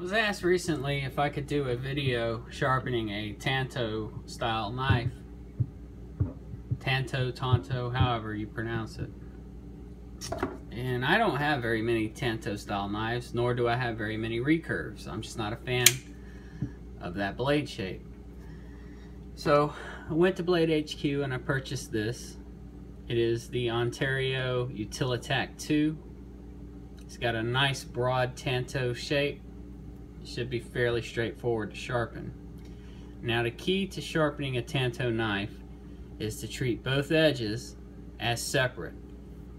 Was asked recently if I could do a video sharpening a Tanto style knife. Tanto, however you pronounce it. And I don't have very many Tanto style knives, nor do I have very many recurves. I'm just not a fan of that blade shape. So I went to Blade HQ and I purchased this. It is the Ontario Utilitac 2. It's got a nice broad Tanto shape. It should be fairly straightforward to sharpen. Now the key to sharpening a Tanto knife is to treat both edges as separate.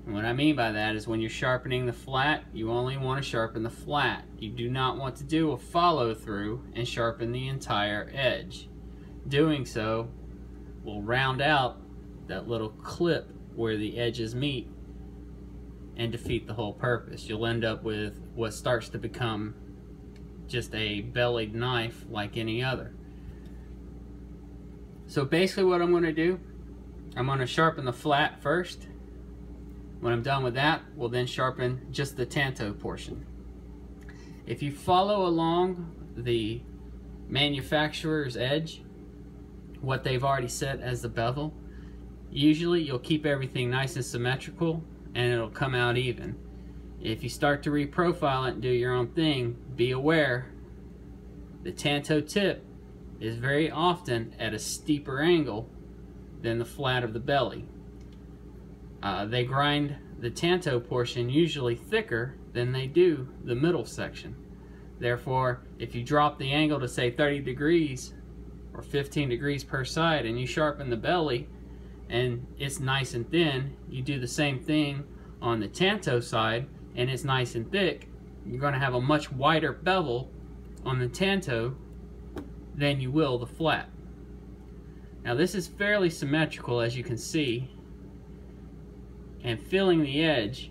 And what I mean by that is when you're sharpening the flat, you only want to sharpen the flat. You do not want to do a follow through and sharpen the entire edge. Doing so will round out that little clip where the edges meet and defeat the whole purpose. You'll end up with what starts to become just a bellied knife like any other. So basically what I'm going to do, I'm going to sharpen the flat first. When I'm done with that, we'll then sharpen just the Tanto portion. If you follow along the manufacturer's edge, what they've already set as the bevel, usually you'll keep everything nice and symmetrical and it'll come out even. If you start to reprofile it and do your own thing, be aware the Tanto tip is very often at a steeper angle than the flat of the belly. They grind the Tanto portion usually thicker than they do the middle section. Therefore, if you drop the angle to say 30 degrees or 15 degrees per side and you sharpen the belly and it's nice and thin, you do the same thing on the Tanto side and it's nice and thick, you're going to have a much wider bevel on the Tanto than you will the flat. Now this is fairly symmetrical, as you can see, and feeling the edge,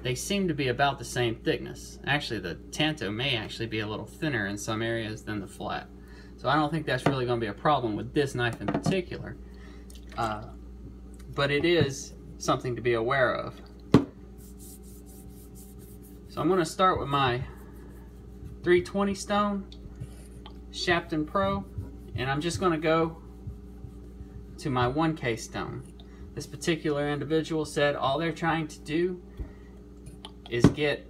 they seem to be about the same thickness. Actually, the Tanto may actually be a little thinner in some areas than the flat. So I don't think that's really going to be a problem with this knife in particular. But it is something to be aware of. So I'm going to start with my 320 stone Shapton Pro, and I'm just going to go to my 1K stone. This particular individual said all they're trying to do is get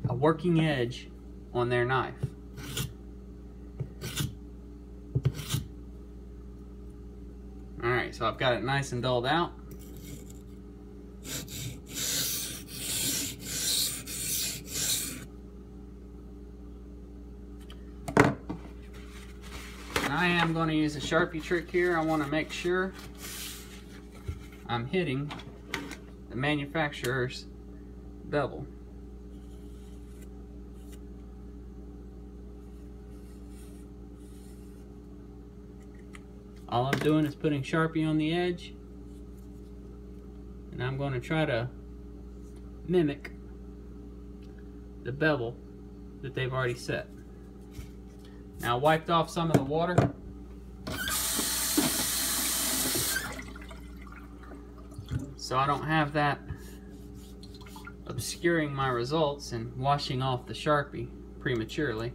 a working edge on their knife. Alright, so I've got it nice and dulled out. I am going to use a Sharpie trick here. I want to make sure I'm hitting the manufacturer's bevel. All I'm doing is putting Sharpie on the edge, and I'm going to try to mimic the bevel that they've already set. Now I wiped off some of the water. So I don't have that obscuring my results and washing off the Sharpie prematurely.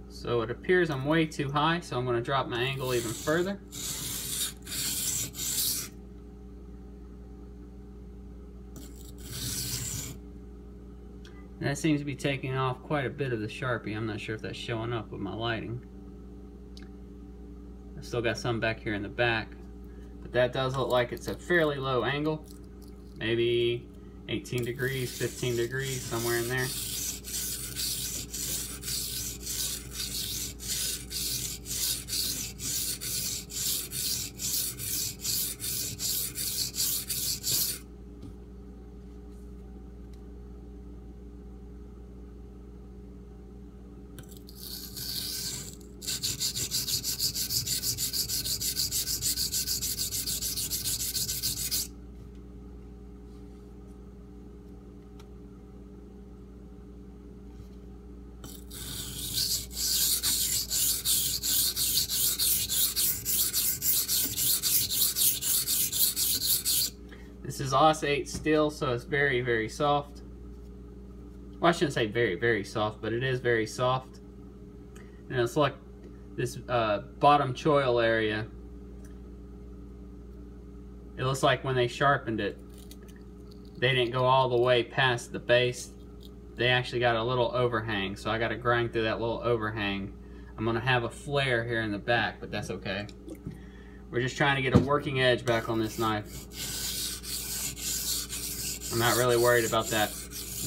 So it appears I'm way too high, so I'm going to drop my angle even further. And that seems to be taking off quite a bit of the Sharpie. I'm not sure if that's showing up with my lighting. I've still got some back here in the back, but that does look like it's a fairly low angle. Maybe 18 degrees, 15 degrees, somewhere in there. This is Os-8 steel, so it's very, very soft. Well, I shouldn't say very, very soft, but it is very soft. And it's like this bottom choil area. It looks like when they sharpened it, they didn't go all the way past the base. They actually got a little overhang, so I got to grind through that little overhang. I'm going to have a flare here in the back, but that's okay. We're just trying to get a working edge back on this knife. I'm not really worried about that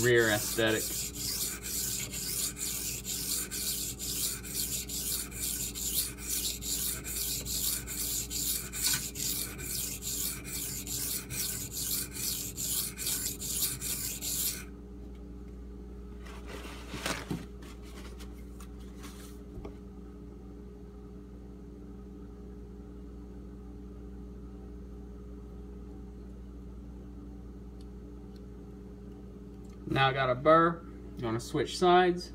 rear aesthetic. Now I got a burr. I'm going to switch sides.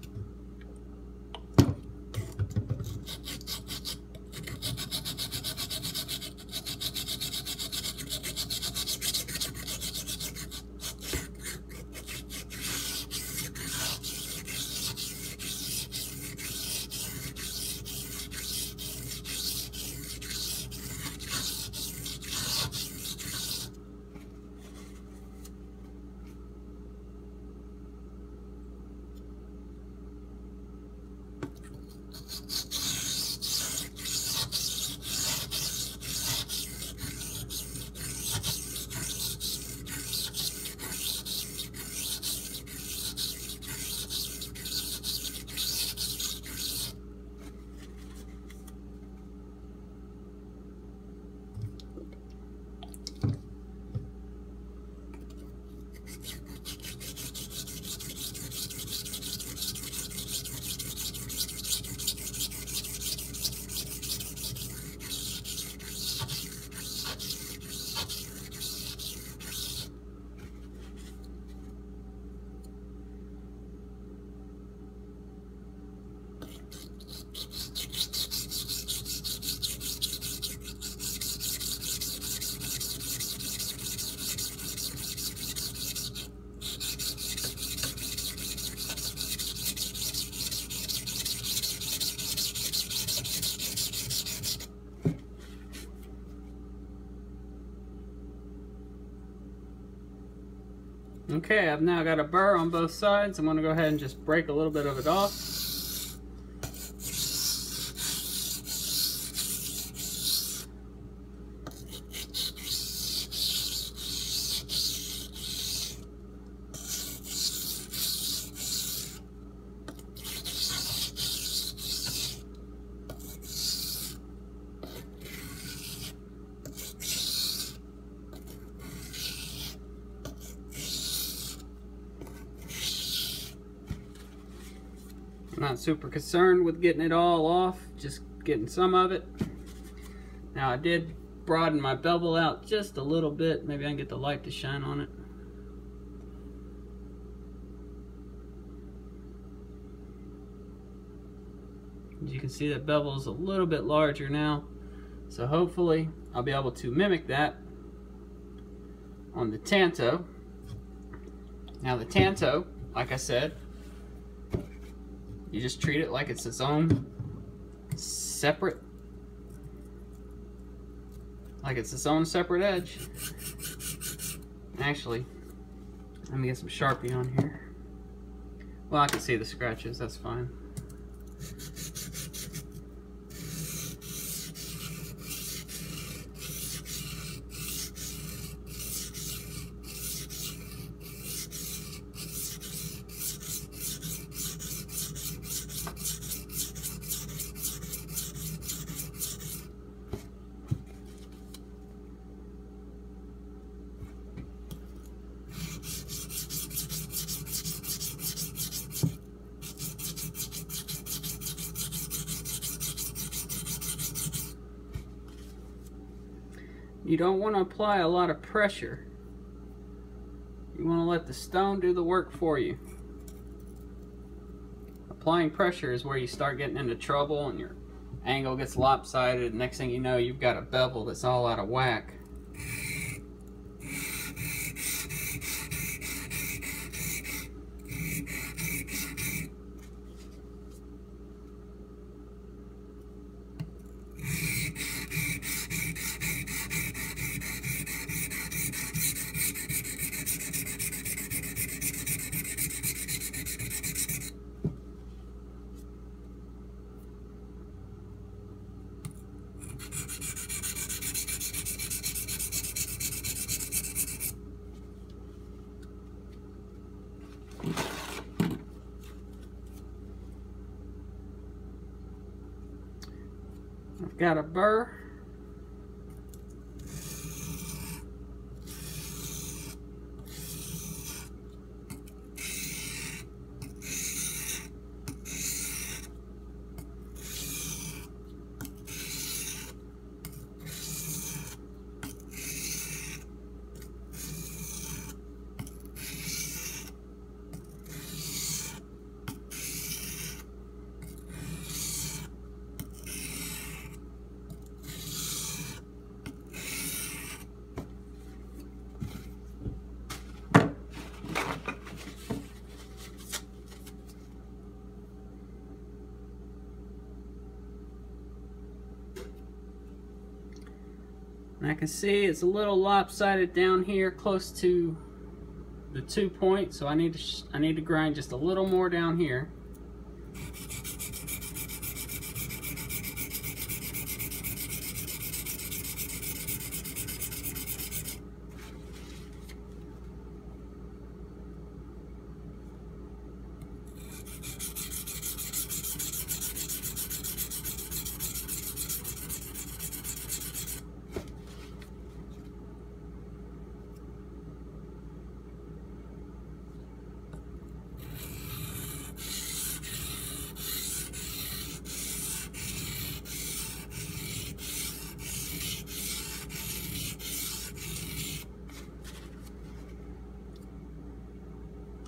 Okay, I've now got a burr on both sides. I'm going to go ahead and just break a little bit of it off. I'm not super concerned with getting it all off, just getting some of it. Now I did broaden my bevel out just a little bit. Maybe I can get the light to shine on it. As you can see, that bevel is a little bit larger now. So hopefully I'll be able to mimic that on the Tanto. Now the Tanto, like I said, you just treat it like it's its own separate, edge. Actually, let me get some Sharpie on here. Well, I can see the scratches, that's fine. You don't want to apply a lot of pressure. You want to let the stone do the work for you. Applying pressure is where you start getting into trouble and your angle gets lopsided. Next thing you know, you've got a bevel that's all out of whack. got a burr. And I can see it's a little lopsided down here close to the 2 point, so I need to grind just a little more down here.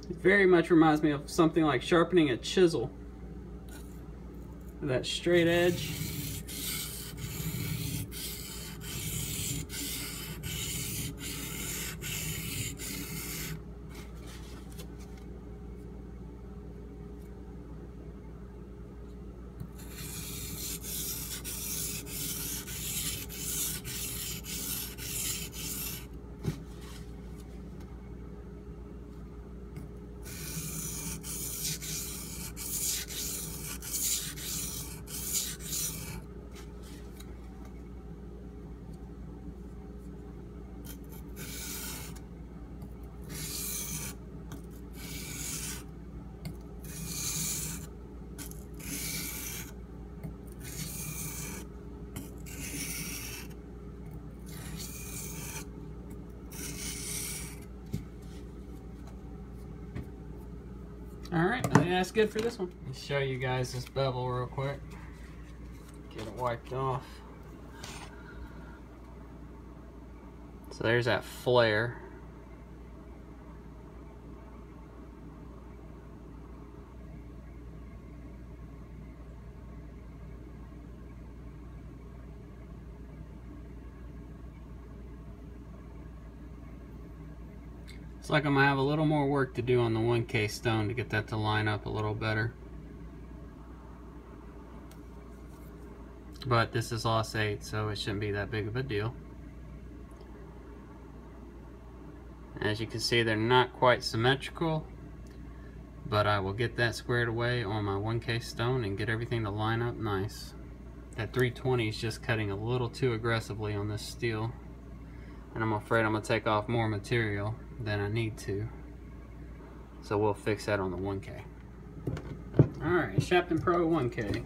It very much reminds me of something like sharpening a chisel. That straight edge. Alright, I think that's good for this one. Let me show you guys this bevel real quick. Get it wiped off. So there's that flare. It's like I'm gonna have a little more work to do on the 1K stone to get that to line up a little better. But this is loss 8, so it shouldn't be that big of a deal. As you can see, they're not quite symmetrical, but I will get that squared away on my 1K stone and get everything to line up nice. That 320 is just cutting a little too aggressively on this steel, and I'm afraid I'm gonna take off more material than I need to. So we'll fix that on the 1K. Alright, Shapton Pro 1K.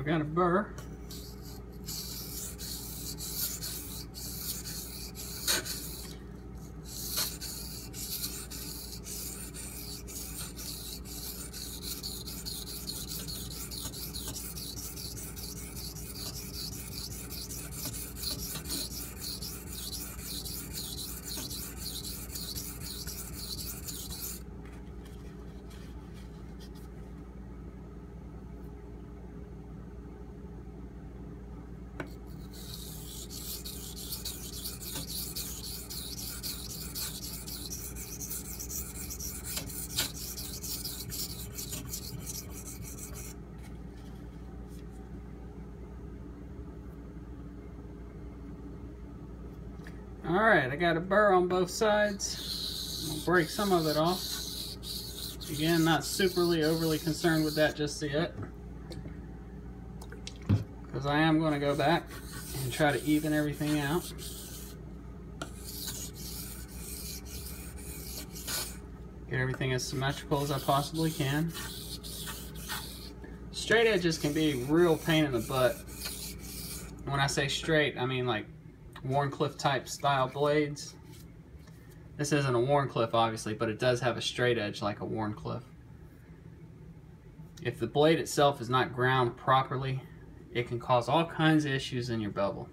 I've got a burr. Alright, I got a burr on both sides. I'll break some of it off. Again, not superly overly concerned with that just yet, because I am going to go back and try to even everything out. Get everything as symmetrical as I possibly can. Straight edges can be a real pain in the butt. When I say straight, I mean like Wharncliffe type style blades. This isn't a Wharncliffe obviously, but it does have a straight edge like a Wharncliffe. If the blade itself is not ground properly, it can cause all kinds of issues in your bevel.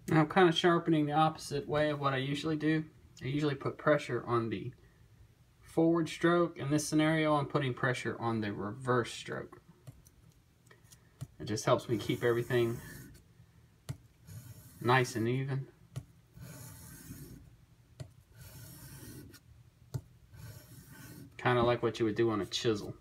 Now I'm kind of sharpening the opposite way of what I usually do. I usually put pressure on the forward stroke. In this scenario, I'm putting pressure on the reverse stroke. It just helps me keep everything nice and even. Kind of like what you would do on a chisel.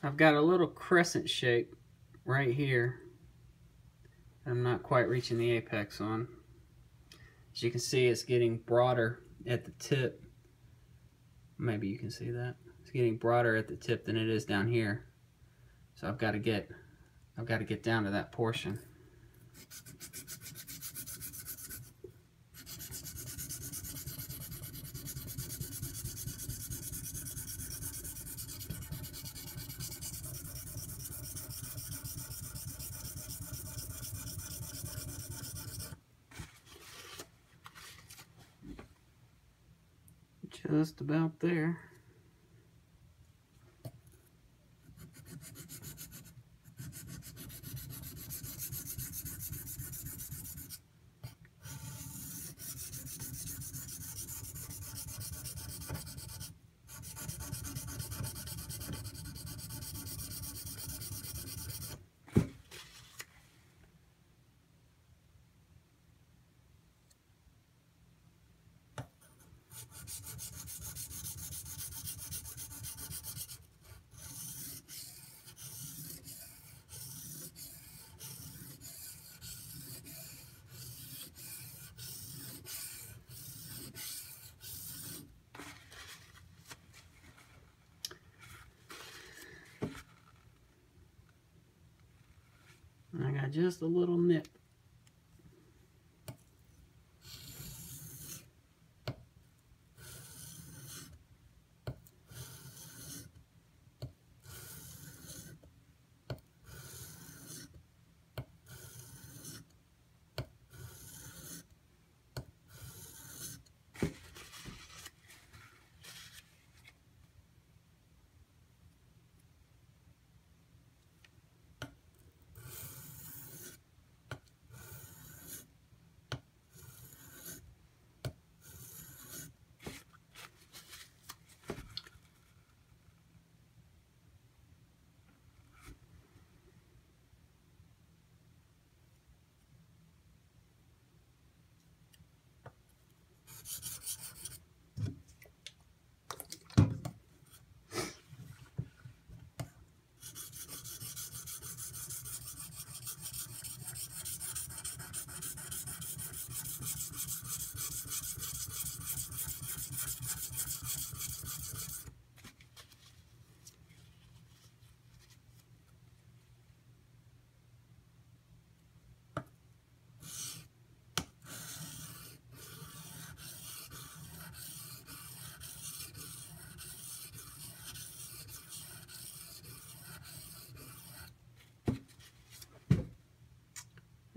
I've got a little crescent shape right here I'm not quite reaching the apex on. As you can see, it's getting broader at the tip. Maybe you can see that. It's getting broader at the tip than it is down here. So I've got to get down to that portion. Just about there. I got just a little nip.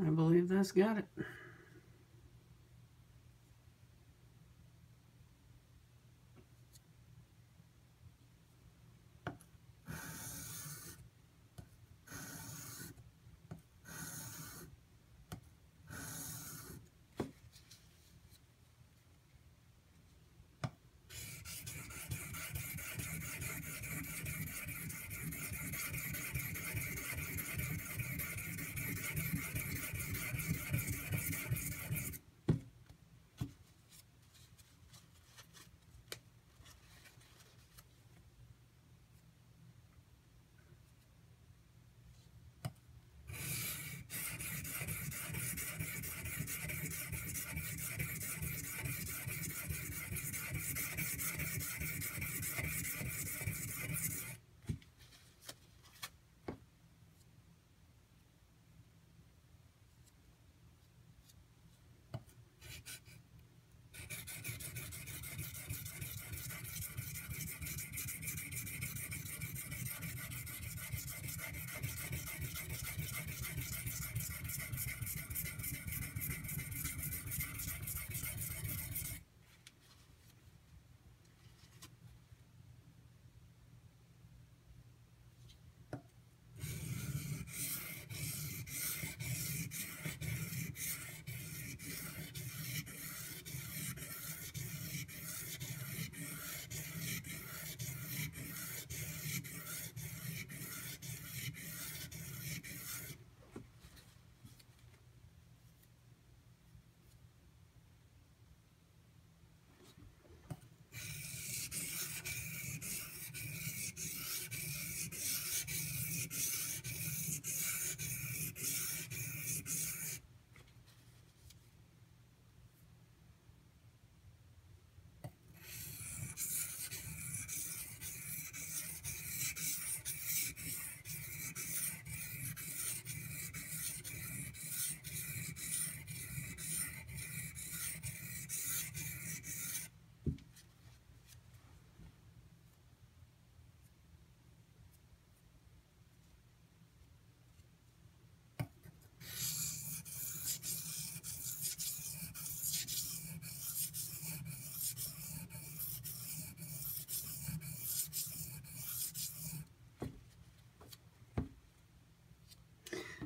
I believe that's got it.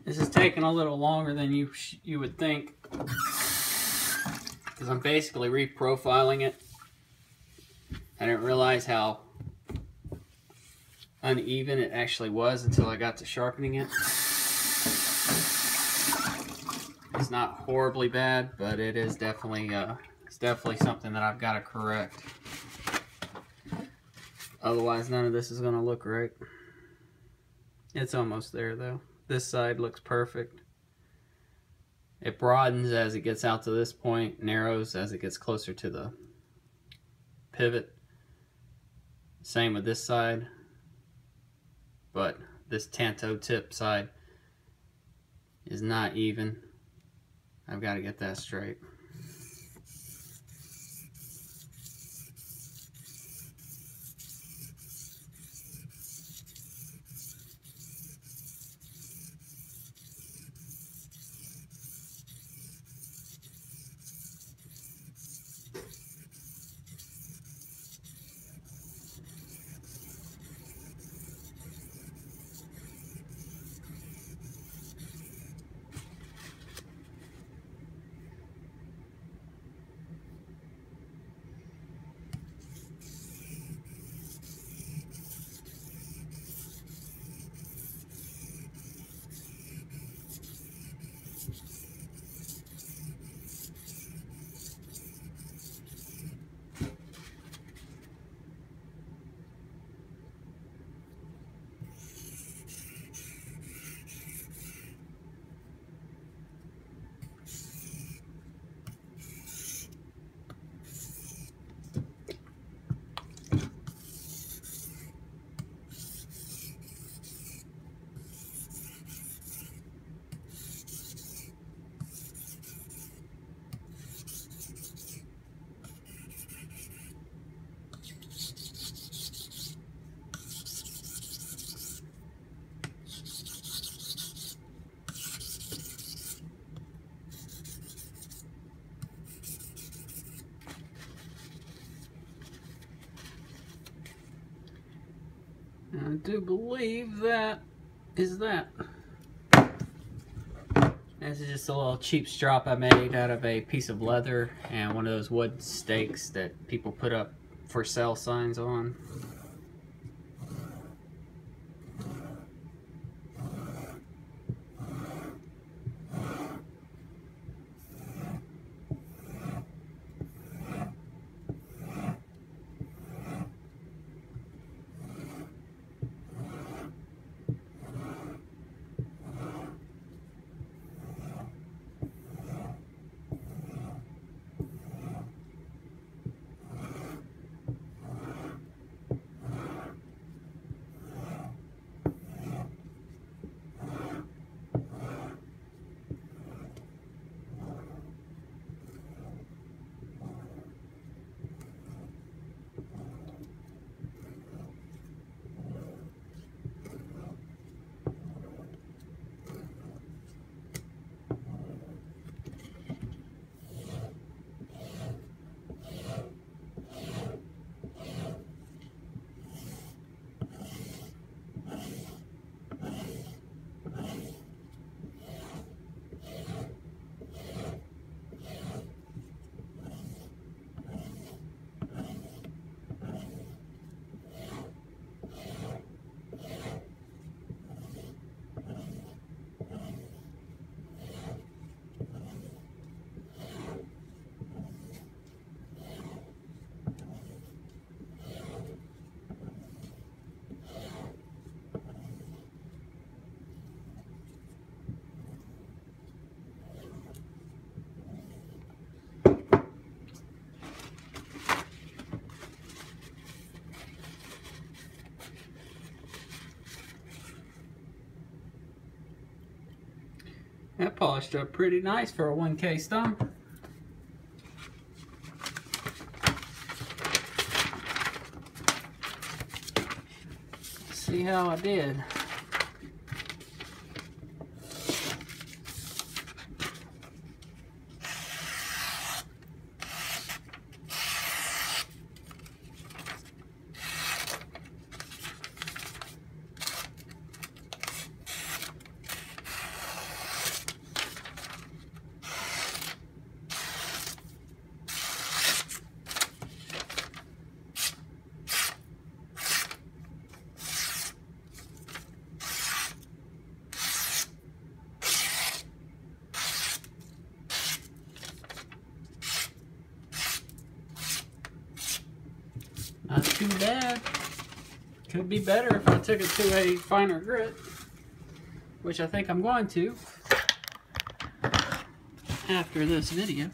This is taking a little longer than you would think, because I'm basically reprofiling it. I didn't realize how uneven it actually was until I got to sharpening it. It's not horribly bad, but it is definitely it's definitely something that I've got to correct. Otherwise, none of this is going to look right. It's almost there though. This side looks perfect. It broadens as it gets out to this point, narrows as it gets closer to the pivot. Same with this side, but this Tanto tip side is not even. I've got to get that straight. I do believe that is that. This is just a little cheap strop I made out of a piece of leather and one of those wood stakes that people put up for sale signs on. That polished up pretty nice for a 1K stump. Let's see how I did. Not too bad. Could be better if I took it to a finer grit, which I think I'm going to after this video.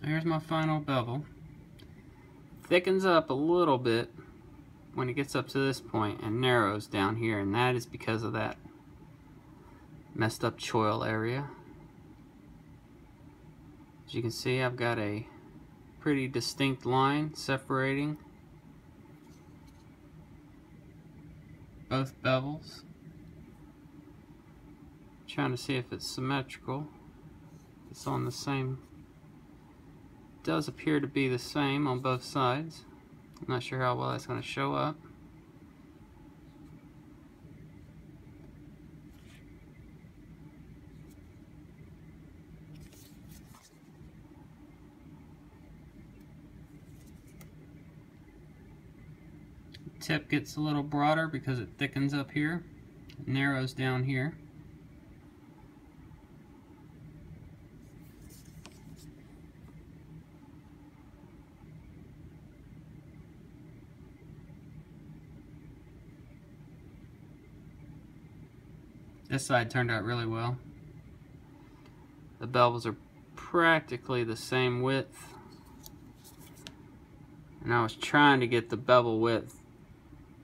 So here's my final bevel. Thickens up a little bit when it gets up to this point and narrows down here, and that is because of that messed up choil area. As you can see, I've got a pretty distinct line separating both bevels. Trying to see if it's symmetrical. It's on the same. It does appear to be the same on both sides. I'm not sure how well that's going to show up. Tip gets a little broader because it thickens up here, it narrows down here. This side turned out really well. The bevels are practically the same width, and I was trying to get the bevel width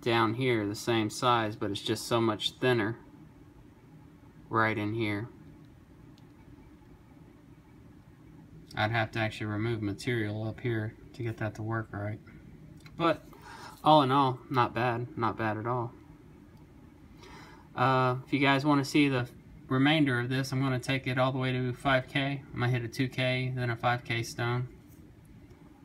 down here the same size, but it's just so much thinner right in here. I'd have to actually remove material up here to get that to work right. But all in all, not bad. Not bad at all. If you guys want to see the remainder of this, I'm going to take it all the way to 5K. I'm going to hit a 2K, then a 5K stone.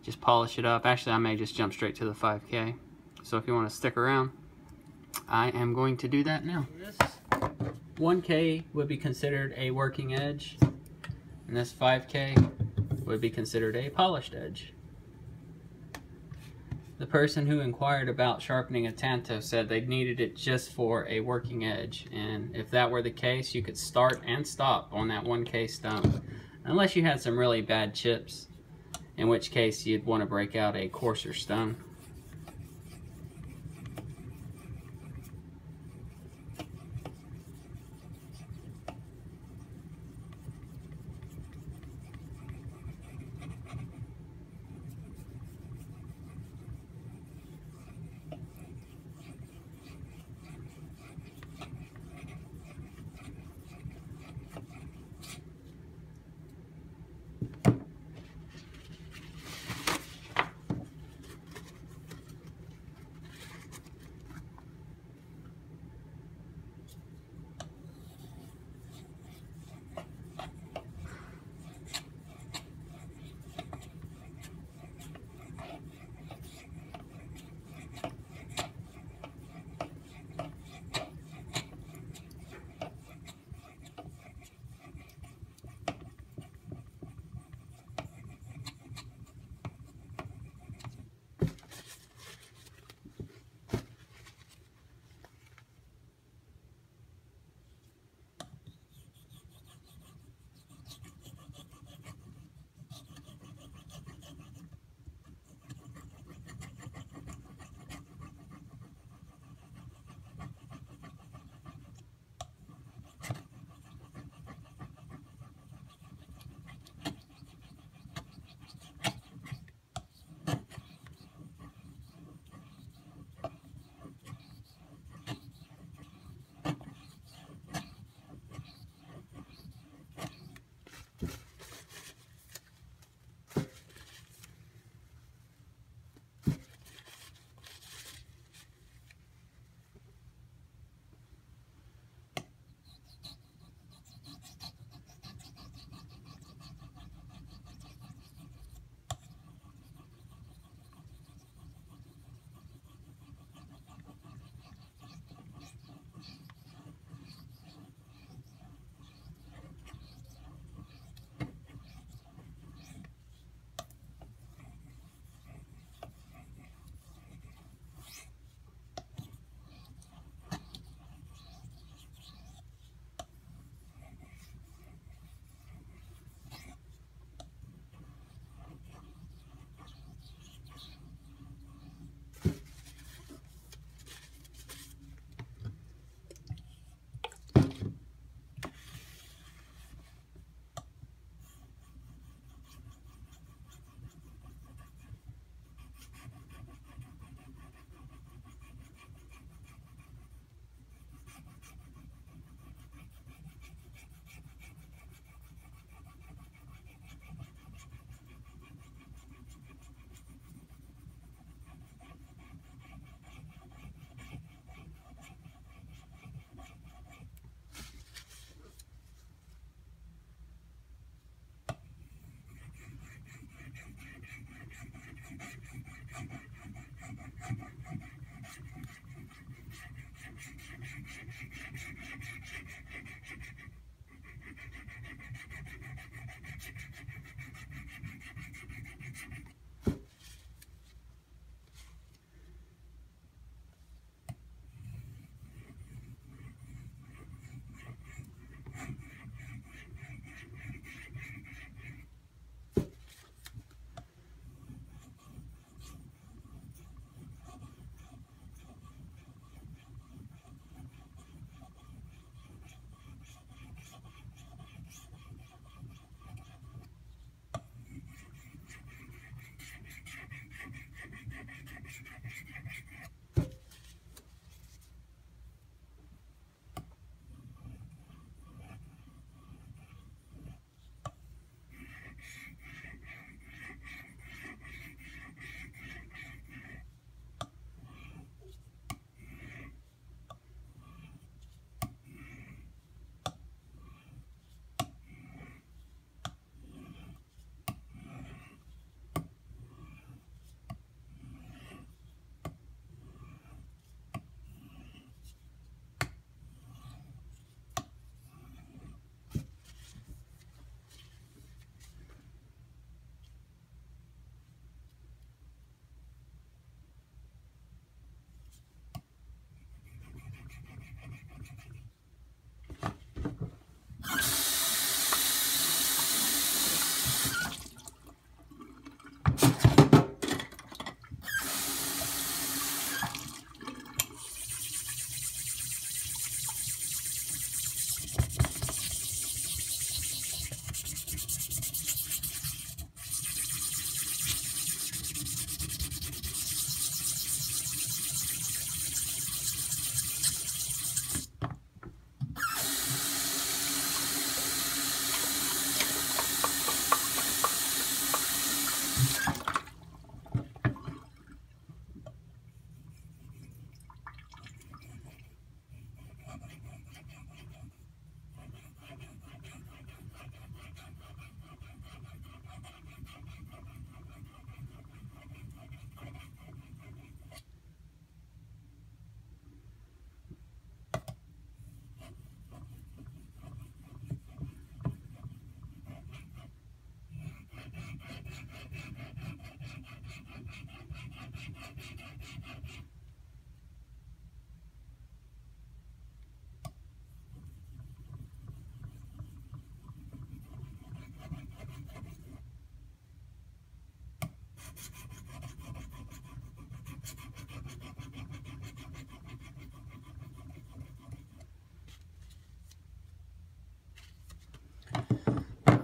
Just polish it up. Actually, I may just jump straight to the 5K. So if you want to stick around, I am going to do that now. This 1K would be considered a working edge, and this 5K would be considered a polished edge. The person who inquired about sharpening a Tanto said they needed it just for a working edge, and if that were the case, you could start and stop on that 1K stone, unless you had some really bad chips, in which case you'd want to break out a coarser stone.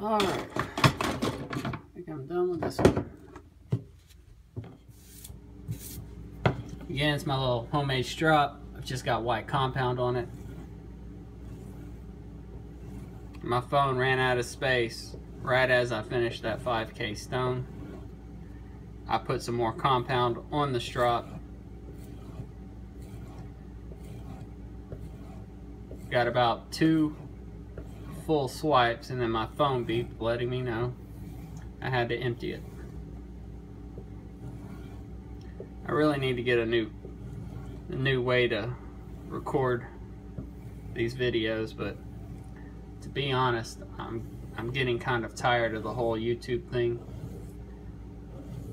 Alright, I think I'm done with this one. Again, it's my little homemade strop. I've just got white compound on it. My phone ran out of space right as I finished that 5K stone. I put some more compound on the strop. Got about 2 full swipes and then my phone beeped letting me know I had to empty it. I really need to get a new way to record these videos, but to be honest, I'm getting kind of tired of the whole YouTube thing.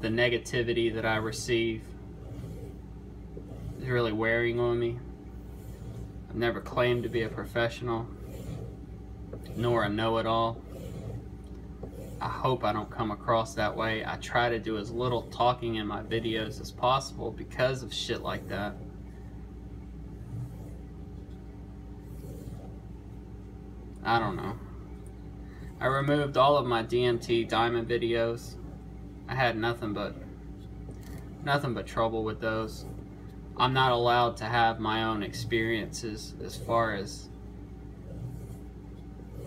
The negativity that I receive is really wearing on me. I've never claimed to be a professional, nor a know-it-all. I hope I don't come across that way. I try to do as little talking in my videos as possible because of shit like that. I don't know. I removed all of my DMT diamond videos. I had nothing but trouble with those. I'm not allowed to have my own experiences as far as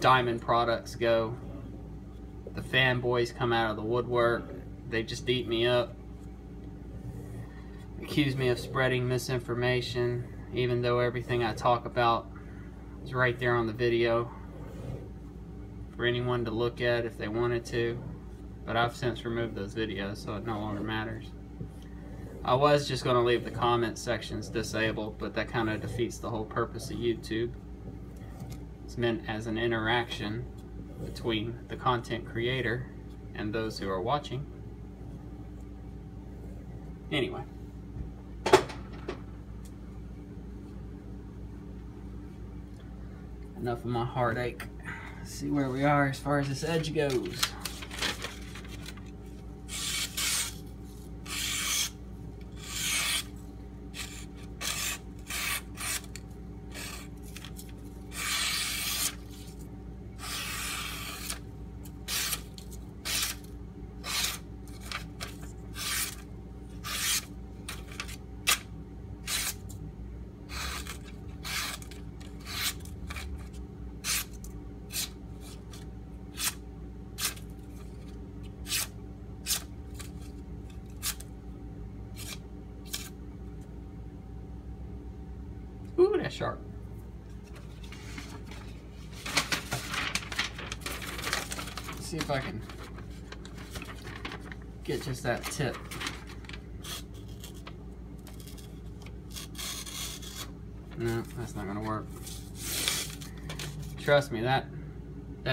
diamond products go. The fanboys come out of the woodwork. They just eat me up. Accuse me of spreading misinformation, even though everything I talk about is right there on the video for anyone to look at if they wanted to. But I've since removed those videos, so it no longer matters. I was just going to leave the comment sections disabled, but that kind of defeats the whole purpose of YouTube. It's meant as an interaction between the content creator and those who are watching. Anyway. Enough of my heartache. Let's see where we are as far as this edge goes. Ooh, that's sharp. Let's see if I can get just that tip. No, that's not gonna work. Trust me, that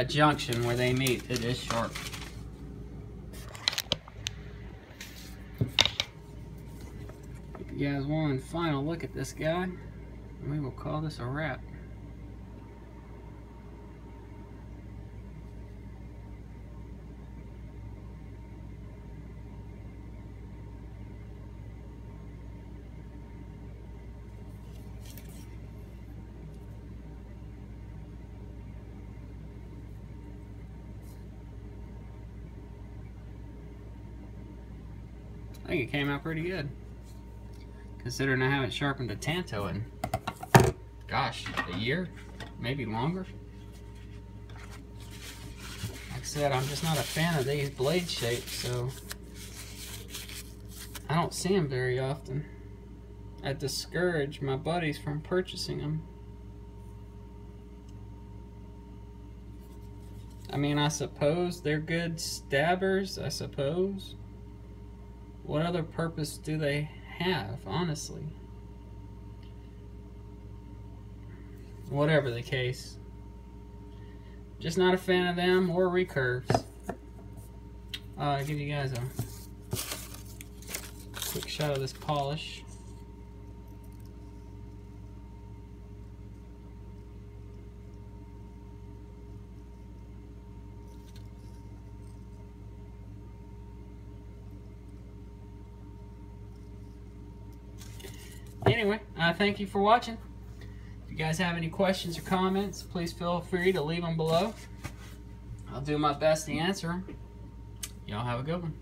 junction where they meet, it is sharp. If you guys want a final look at this guy, we will call this a wrap. I think it came out pretty good, considering I haven't sharpened a Tanto in, gosh, a year, maybe longer. Like I said, I'm just not a fan of these blade shapes, so I don't see them very often. I discourage my buddies from purchasing them. I mean, I suppose they're good stabbers, I suppose. What other purpose do they have, honestly? Whatever the case. Just not a fan of them or recurves. I'll give you guys a quick shot of this polish. Anyway, thank you for watching. If you guys have any questions or comments, please feel free to leave them below. I'll do my best to answer them. Y'all have a good one.